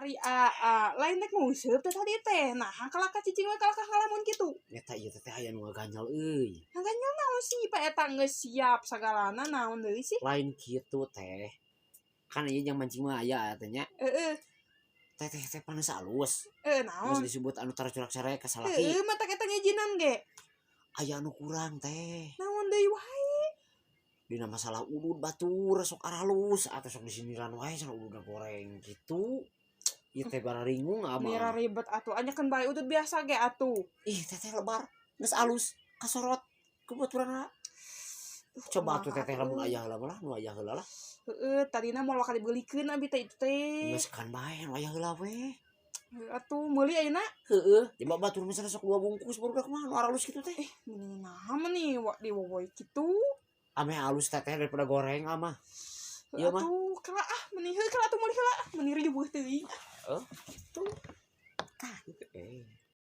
Ari lain nek nguseup teh tadi teh. Nah, kalaka cicing we kalaka ngalamun kitu. Eta ieu teh aya nu ngaganjal euy. Ngaganjal naon sih Pak eta geus siap sagalana naon deui sih? Lain kitu teh. Kan ieu yang mancing mah aya teh nya. Heeh. Teh panas alus. Naon? Geus disebut anu tarcurak sare ka salaki. Heeh, mah tak eta ngijinan ge. Aya anu kurang teh. Naon deui wae? Dina masalah udud batur sok aralus atau sok disiniran wae sana ududna goreng gitu. Ieu teh bararingung Mira mah. ribet atuh, anyakeun bae udud biasa ge atuh. Ih teteh lebar geus alus kasorot ku baturanna. Coba atuh teteh lamun aya heula mah nu aya heula lah. Heeh, tadina moal ka dibeulikeun abi teh itu teh. Geus kan bae nu aya heula we. Atuh meuli ayeuna. Heeh, coba batur misalnya sok 2 bungkus barudak mah nu aralus kitu teh. Mending naha mah nih diwowoy kitu. Ame halus teteh daripada goreng mah. Ieu mah. Atuh kala mending heuh kala atuh meuli heula, mending riweuh teuing. Tuh. Tah gitu.